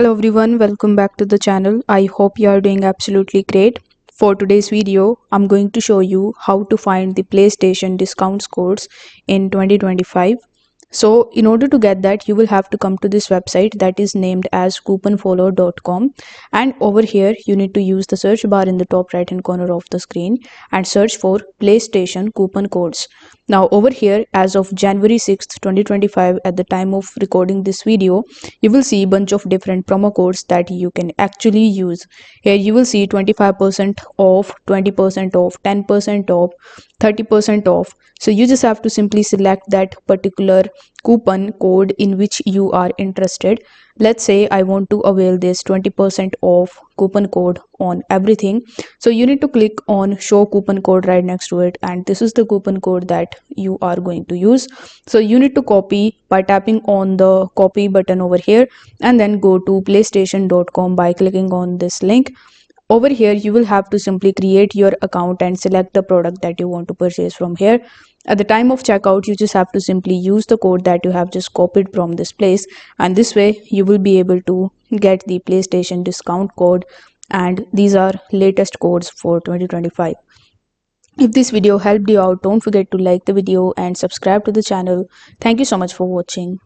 Hello everyone, welcome back to the channel. I hope you are doing absolutely great. For today's video, I'm going to show you how to find the PlayStation discounts codes in 2025. So in order to get that, you will have to come to this website that is named as couponfollow.com, and over here you need to use the search bar in the top right hand corner of the screen and search for PlayStation coupon codes. Now over here, as of January 6th 2025, at the time of recording this video, you will see a bunch of different promo codes that you can actually use. Here you will see 25% off, 20% off, 10% off, 30% off. So you just have to simply select that particular coupon code in which you are interested. Let's say I want to avail this 20% off coupon code on everything. So you need to click on show coupon code right next to it, and this is the coupon code that you are going to use. So you need to copy by tapping on the copy button over here, and then go to playstation.com by clicking on this link. Over here you will have to simply create your account and select the product that you want to purchase from here. At the time of checkout, you just have to simply use the code that you have just copied from this place, and this way you will be able to get the PlayStation discount code, and these are latest codes for 2025. If this video helped you out, don't forget to like the video and subscribe to the channel. Thank you so much for watching.